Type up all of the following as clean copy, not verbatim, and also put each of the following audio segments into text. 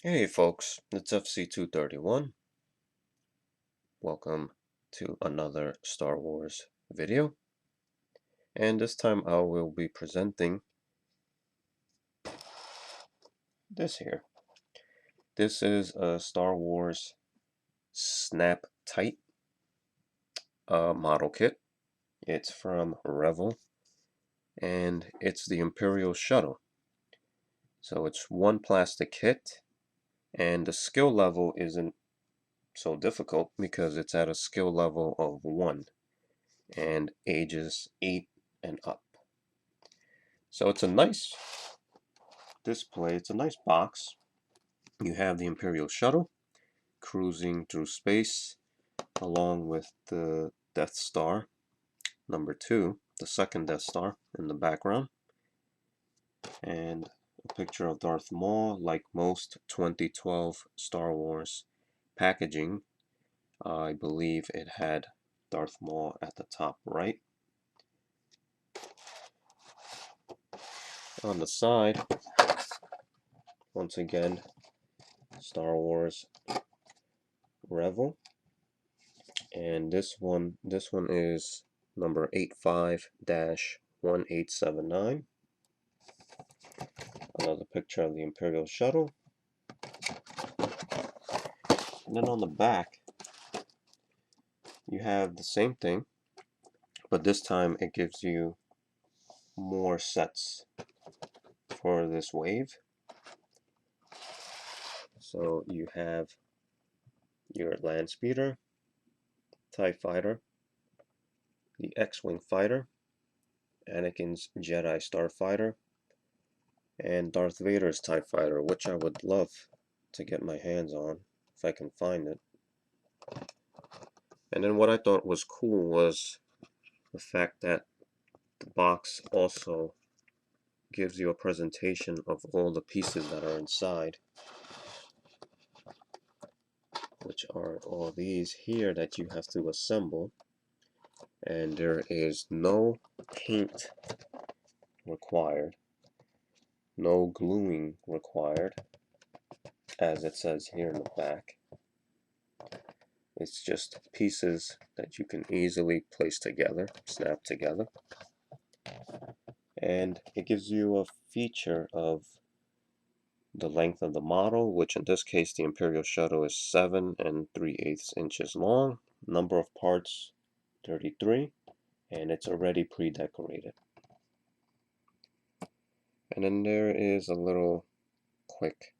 Hey folks, it's FC231. Welcome to another Star Wars video. And this time I will be presenting this here. This is a Star Wars Snap Tight model kit. It's from Revell and it's the Imperial Shuttle. So it's one plastic kit and the skill level isn't so difficult because it's at a skill level of 1 and ages 8 and up. So it's a nice display. It's a nice box. You have the Imperial Shuttle cruising through space along with the Death Star #2, the second Death Star in the background, and a picture of Darth Maul. Like most 2012 Star Wars packaging, I believe it had Darth Maul at the top right. On the side, once again, Star Wars Revell, and this one is number 85-1879. Another picture of the Imperial Shuttle. And then on the back, you have the same thing, but this time it gives you more sets for this wave. So you have your land speeder, TIE fighter, the X-Wing fighter, Anakin's Jedi starfighter, and Darth Vader's TIE fighter, which I would love to get my hands on if I can find it. And then what I thought was cool was the fact that the box also gives you a presentation of all the pieces that are inside, which are all these here that you have to assemble. And there is no paint required, no gluing required, as it says here in the back. It's just pieces that you can easily place together, snap together. And it gives you a feature of the length of the model, which in this case the Imperial Shuttle is 7 3/8 inches long, number of parts 33, and it's already pre-decorated. And then there is a little quick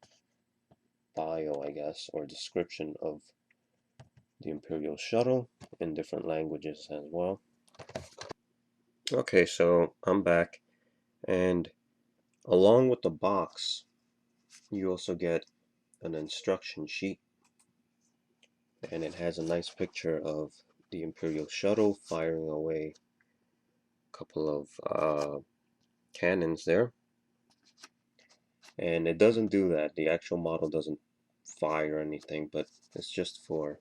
bio, I guess, or description of the Imperial Shuttle in different languages as well. Okay, so I'm back, and along with the box you also get an instruction sheet, and it has a nice picture of the Imperial Shuttle firing away a couple of cannons there. And it doesn't do that. The actual model doesn't fire anything, but it's just for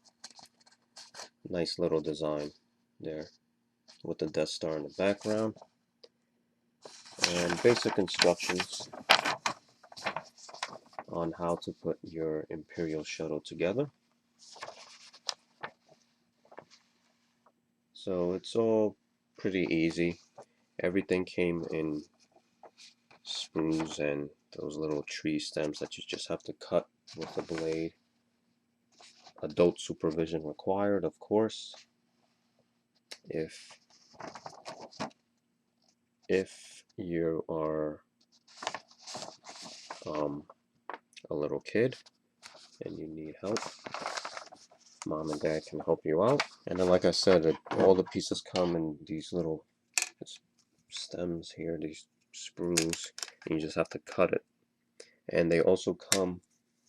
nice little design there with the Death Star in the background. And basic instructions on how to put your Imperial Shuttle together. So it's all pretty easy. Everything came in sprues and those little tree stems that you just have to cut with the blade. Adult supervision required, of course. If you are a little kid and you need help, mom and dad can help you out. And then, like I said, all the pieces come in these little stems here, these sprues, and you just have to cut it. And they also come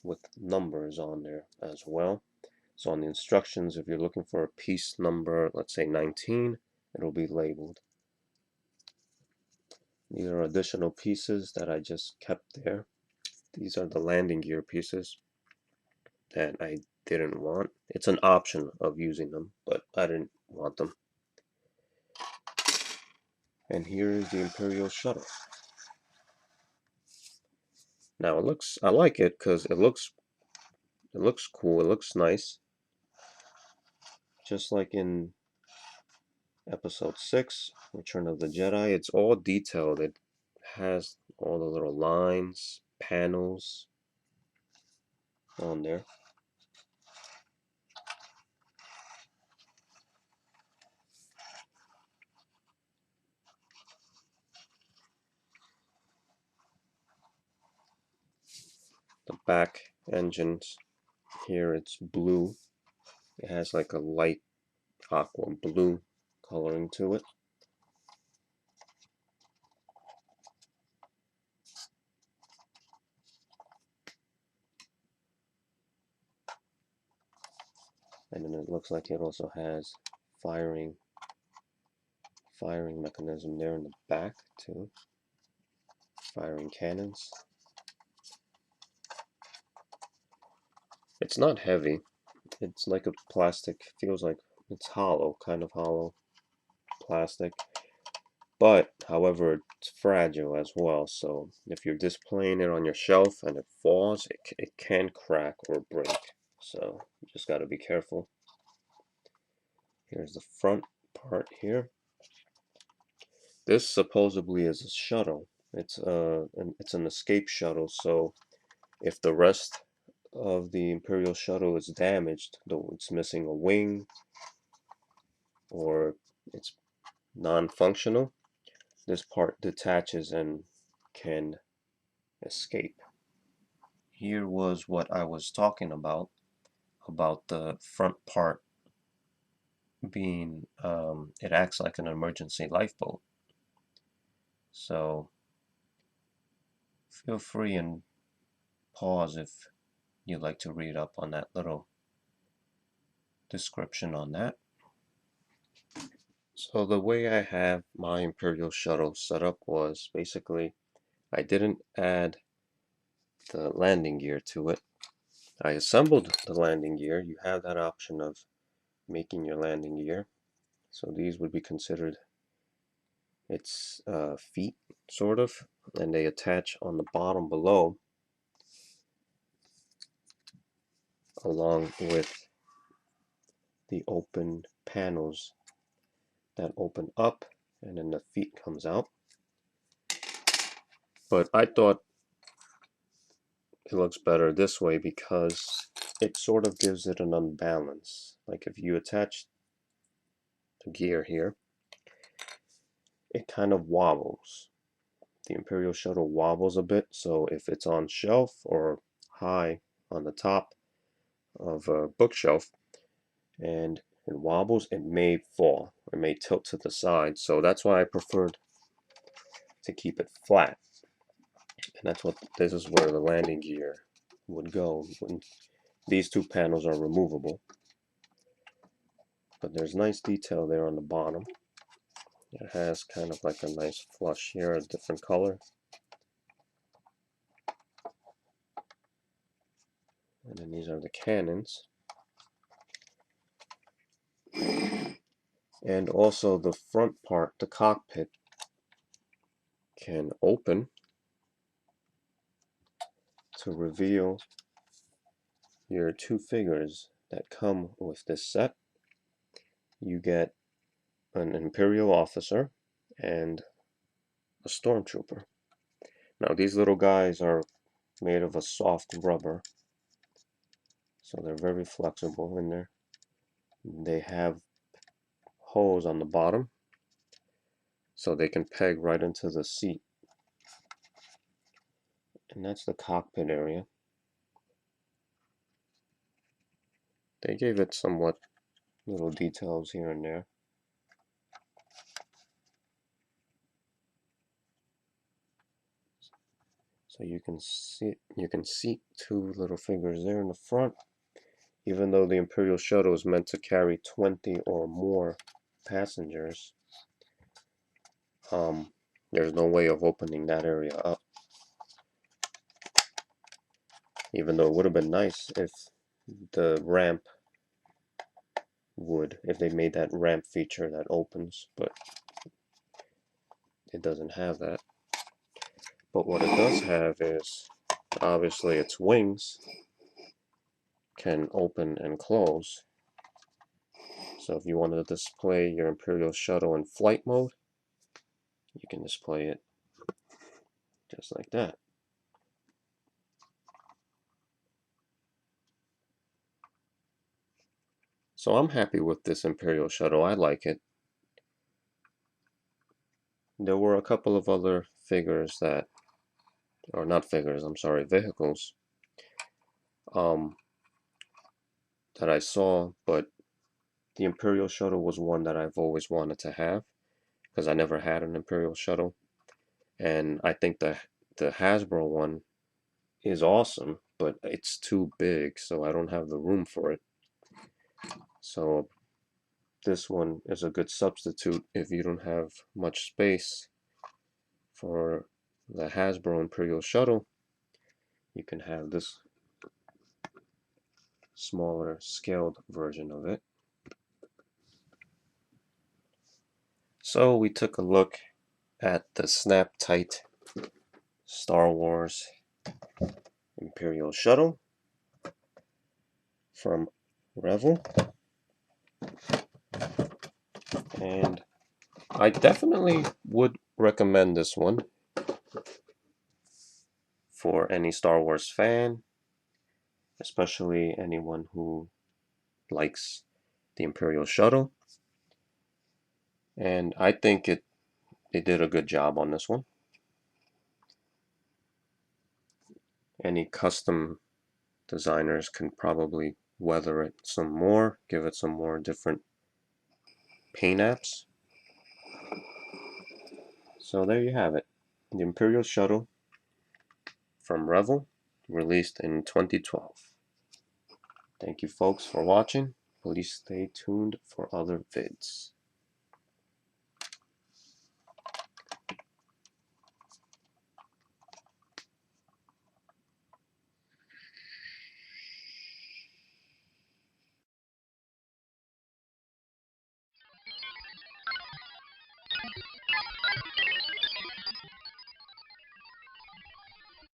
with numbers on there as well. So on the instructions, if you're looking for a piece number, let's say 19, it'll be labeled. These are additional pieces that I just kept there. These are the landing gear pieces that I didn't want. It's an option of using them, but I didn't want them. And here is the Imperial Shuttle. Now I like it because it looks It looks cool, it looks nice. Just like in Episode 6, Return of the Jedi, it's all detailed. It has all the little lines, panels on there. The back engines here, it's blue. It has like a light aqua blue coloring to it. And then it looks like it also has firing mechanism there in the back too. Firing cannons. It's not heavy. It's like a plastic, feels like it's hollow, kind of hollow plastic. But, however, it's fragile as well, so if you're displaying it on your shelf and it falls, it can crack or break. So, you just got to be careful. Here's the front part here. This supposedly is a shuttle. It's an escape shuttle, so if the rest of the Imperial shuttle is damaged, though it's missing a wing or it's non-functional, this part detaches and can escape. Here was what I was talking about the front part being, it acts like an emergency lifeboat. So feel free and pause if you'd like to read up on that little description on that. So the way I have my Imperial shuttle set up was basically I didn't add the landing gear to it. I assembled the landing gear. You have that option of making your landing gear. So these would be considered its feet, sort of, and they attach on the bottom below along with the open panels that open up and then the feet comes out. But I thought it looks better this way because it sort of gives it an unbalance. Like if you attach the gear here, it kind of wobbles. The Imperial Shuttle wobbles a bit, so if it's on shelf or high on the top of a bookshelf and it wobbles, it may fall or may tilt to the side. So that's why I preferred to keep it flat. And that's what this is where the landing gear would go. When these two panels are removable. But there's nice detail there on the bottom. It has kind of like a nice flush here, a different color. And then these are the cannons. And also the front part, the cockpit, can open to reveal your two figures that come with this set. You get an Imperial officer and a stormtrooper. Now these little guys are made of a soft rubber, so they're very flexible in there. They have holes on the bottom, so they can peg right into the seat. And that's the cockpit area. They gave it somewhat little details here and there. So you can seat two little figures there in the front. Even though the Imperial Shuttle is meant to carry 20 or more passengers, there's no way of opening that area up. Even though it would have been nice if the ramp would, if they made that ramp feature that opens, but it doesn't have that. But what it does have is, obviously, its wings. can open and close. So if you want to display your Imperial Shuttle in flight mode, you can display it just like that. So I'm happy with this Imperial Shuttle. I like it. There were a couple of other figures that, or not figures, I'm sorry, vehicles, um, that I saw, but the Imperial Shuttle was one that I've always wanted to have because I never had an Imperial Shuttle, and I think the Hasbro one is awesome, but it's too big, so I don't have the room for it. So this one is a good substitute if you don't have much space for the Hasbro Imperial Shuttle. You can have this smaller scaled version of it. So we took a look at the Snap Tight Star Wars Imperial Shuttle from Revell, and I definitely would recommend this one for any Star Wars fan, especially anyone who likes the Imperial Shuttle. And I think they did a good job on this one. Any custom designers can probably weather it some more, give it some more different paint apps. So there you have it. The Imperial Shuttle from Revell, released in 2012. Thank you folks for watching. Please stay tuned for other vids.